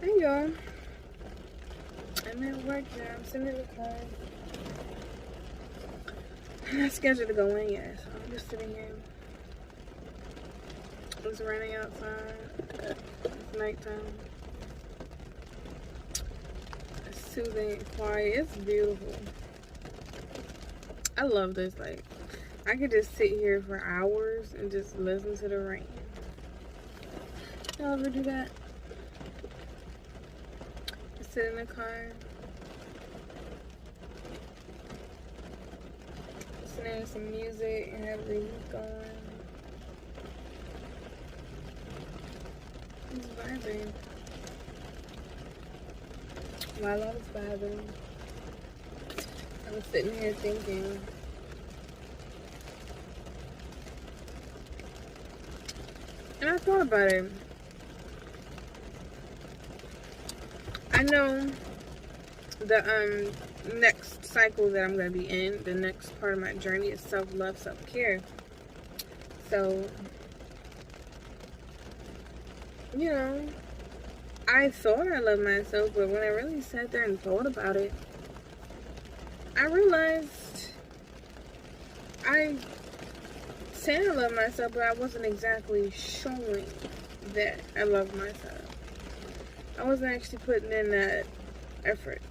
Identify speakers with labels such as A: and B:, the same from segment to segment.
A: Hey y'all, I'm at work now. I'm sitting in the car. I'm not scheduled to go in yet, so I'm just sitting here. It's raining outside. It's nighttime. It's soothing and quiet. It's beautiful. I love this. Like, I could just sit here for hours and just listen to the rain. Y'all ever do that? Just sit in the car, listening to some music and have the music going. Just vibing. While I was vibing, I was sitting here thinking, and I thought about it. I know the next cycle that I'm gonna be in, the next part of my journey is self-love, self-care. So, you know, I thought I loved myself, but when I really sat there and thought about it, I realized I said I love myself, but I wasn't exactly showing that I love myself. I wasn't actually putting in that effort.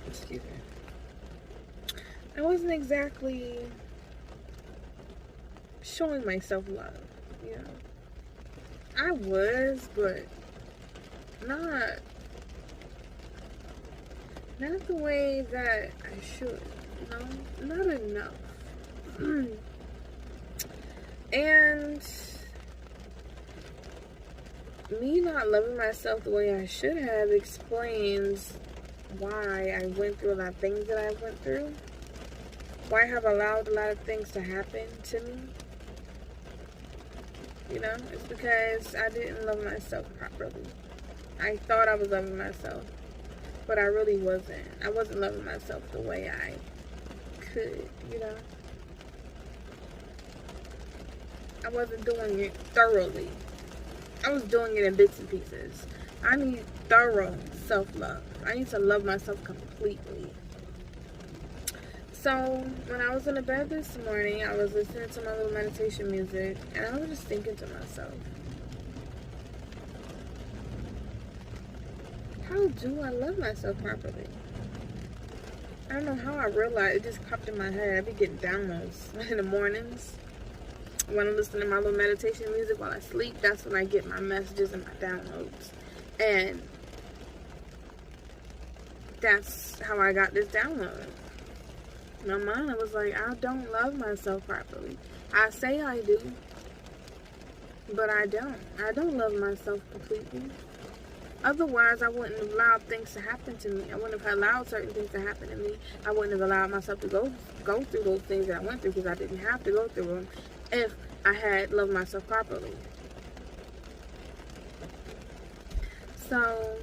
A: Excuse me. I wasn't exactly showing myself love, you know. I was, but not the way that I should, you know, not enough. And me not loving myself the way I should have explains why I went through a lot of things that I went through. Why I have allowed a lot of things to happen to me. You know, it's because I didn't love myself properly. I thought I was loving myself, but I really wasn't. I wasn't loving myself the way I could, you know. I wasn't doing it thoroughly. I was doing it in bits and pieces. I need thorough self-love. I need to love myself completely. So, when I was in the bed this morning, I was listening to my little meditation music, and I was just thinking to myself, how do I love myself properly? I don't know how I realized. It just popped in my head. I be getting downloads in the mornings. When I listen to my little meditation music while I sleep, that's when I get my messages and my downloads. And that's how I got this download. In my mind, I was like, I don't love myself properly. I say I do, but I don't. I don't love myself completely. Otherwise, I wouldn't have allowed things to happen to me. I wouldn't have allowed certain things to happen to me. I wouldn't have allowed myself to go through those things that I went through, because I didn't have to go through them if I had loved myself properly. So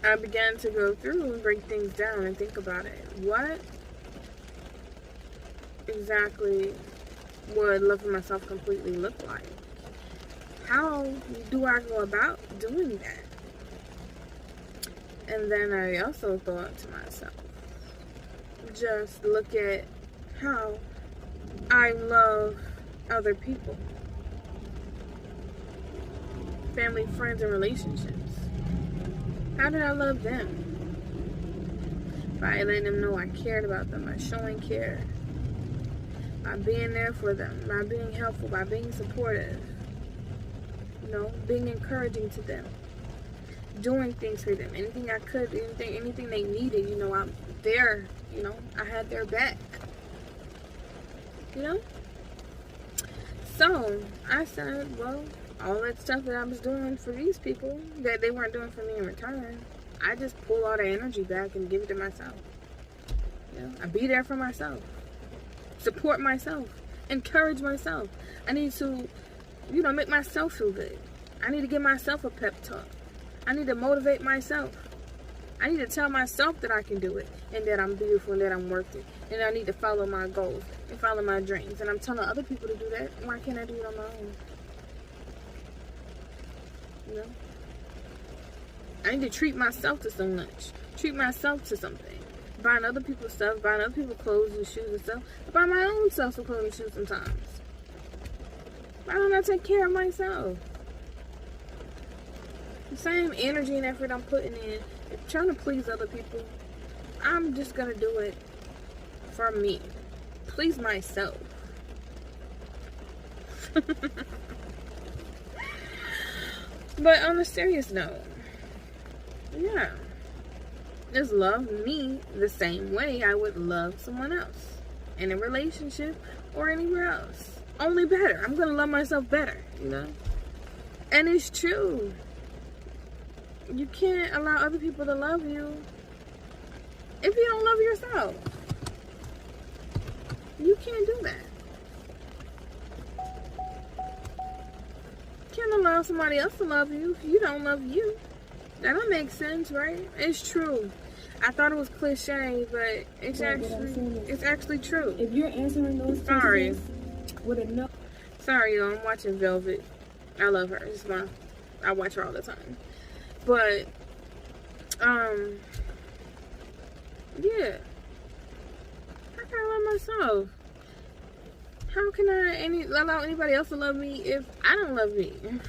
A: I began to go through and break things down and think about it. What exactly would loving myself completely look like? How do I go about doing that? And then I also thought to myself, just look at how I love other people. Family, friends, and relationships. How did I love them? By letting them know I cared about them, by showing care, by being there for them, by being helpful, by being supportive, you know, being encouraging to them, doing things for them, anything I could, anything they needed, you know, I'm there, you know, I had their back, you know. So I said, well, all that stuff that I was doing for these people that they weren't doing for me in return, I just pull all the energy back and give it to myself. You know, I be there for myself, support myself, encourage myself. I need to, you know, make myself feel good. I need to give myself a pep talk. I need to motivate myself. I need to tell myself that I can do it, and that I'm beautiful, and that I'm worth it, and I need to follow my goals and follow my dreams. And I'm telling other people to do that. Why can't I do it on my own? You know? I need to treat myself to so much. Treat myself to something. Buying other people's stuff, buying other people's clothes and shoes and stuff. I buy my own self some clothes and shoes sometimes. Why don't I take care of myself? The same energy and effort I'm putting in, if trying to please other people, I'm just gonna do it for me. Please myself. But on a serious note, yeah, just love me the same way I would love someone else in a relationship or anywhere else. Only better. I'm gonna love myself better, you know? And it's true. You can't allow other people to love you if you don't love yourself. You can't do that. You can't allow somebody else to love you if you don't love you. That don't make sense, right? It's true. I thought it was cliche, but it's actually true.
B: If you're answering those questions with a no.
A: Sorry, y'all. I'm watching Velvet. I love her. I watch her all the time. But, yeah. How can I love myself? How can I allow anybody else to love me if I don't love me? If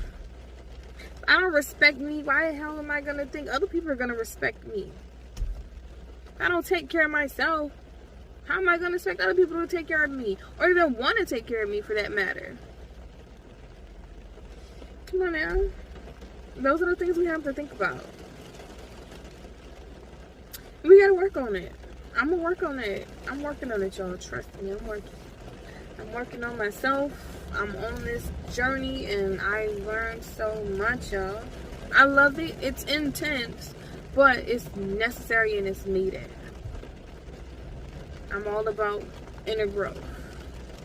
A: I don't respect me, why the hell am I going to think other people are going to respect me? If I don't take care of myself, how am I going to expect other people to take care of me? Or even want to take care of me for that matter? Come on now. Those are the things we have to think about. We gotta work on it. I'm gonna work on it. I'm working on it, y'all. Trust me, I'm working on myself. I'm on this journey and I learned so much, y'all. I love it. It's intense, but it's necessary and it's needed. I'm all about inner growth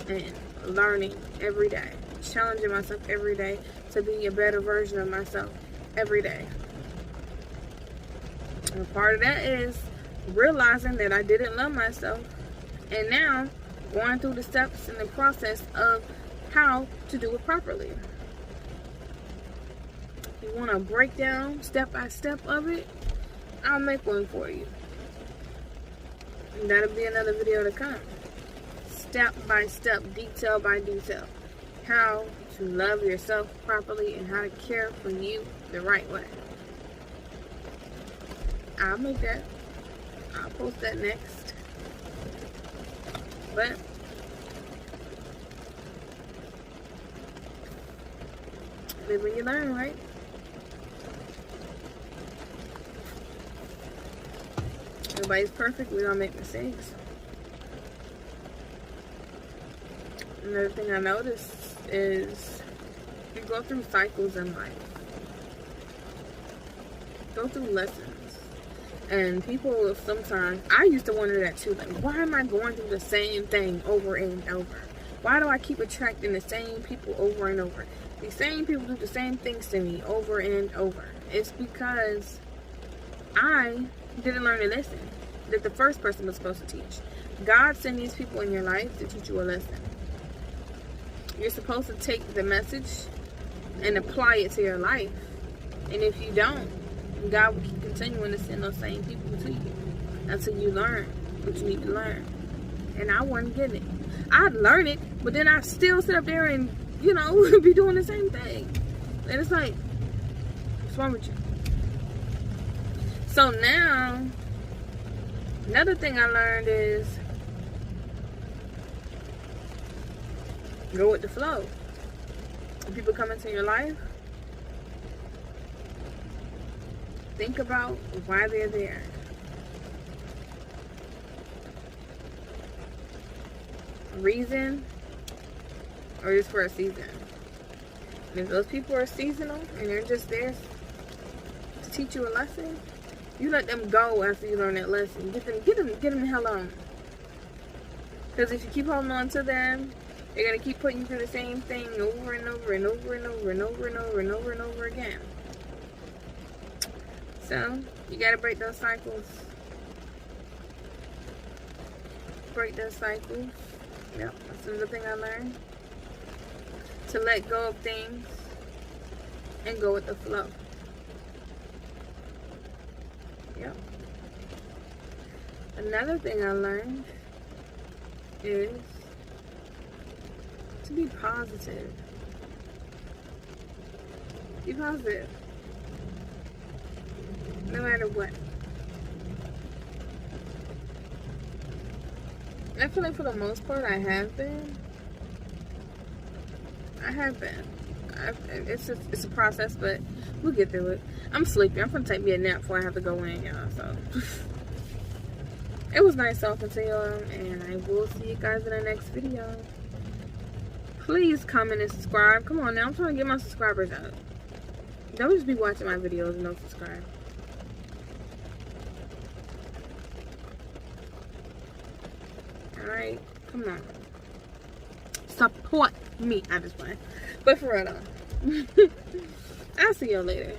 A: and learning every day. Challenging myself every day to be a better version of myself every day. And part of that is realizing that I didn't love myself, and now going through the steps and the process of how to do it properly. If you want a breakdown step by step of it, I'll make one for you. And that'll be another video to come. Step by step, detail by detail. How to love yourself properly and how to care for you the right way. I'll make that. I'll post that next. But live when you learn, right? Nobody's perfect. We all make mistakes. Another thing I noticed is you go through cycles in life. Go through lessons. And people sometimes, I used to wonder that too. Like, why am I going through the same thing over and over? Why do I keep attracting the same people over and over? These same people do the same things to me over and over. It's because I didn't learn a lesson that the first person was supposed to teach. God sent these people in your life to teach you a lesson. You're supposed to take the message and apply it to your life. And if you don't, God will keep continuing to send those same people to you until you learn what you need to learn. And I wasn't getting it. I'd learn it, but then I still sit up there and, be doing the same thing. And it's like, what's wrong with you? So now, another thing I learned is go with the flow. When people come into your life, think about why they're there. Reason, or just for a season. And if those people are seasonal and they're just there to teach you a lesson, you let them go after you learn that lesson. Get them the hell on. Because if you keep holding on to them, they're gonna keep putting you through the same thing over and over and over and over and over and over and over and over again. So you gotta break those cycles. Break those cycles. Yep, that's another thing I learned. To let go of things. and go with the flow. Yep. Another thing I learned is to be positive. Be positive. No matter what. I feel like for the most part I have been. It's a process, but we'll get through it. I'm sleepy. I'm gonna take me a nap before I have to go in, y'all. So it was nice talking to y'all, and I will see you guys in the next video. Please comment and subscribe. Come on now, I'm trying to get my subscribers up. Don't just be watching my videos and don't subscribe. Alright, come on. Support me. I just play. But for real though. I'll see y'all later.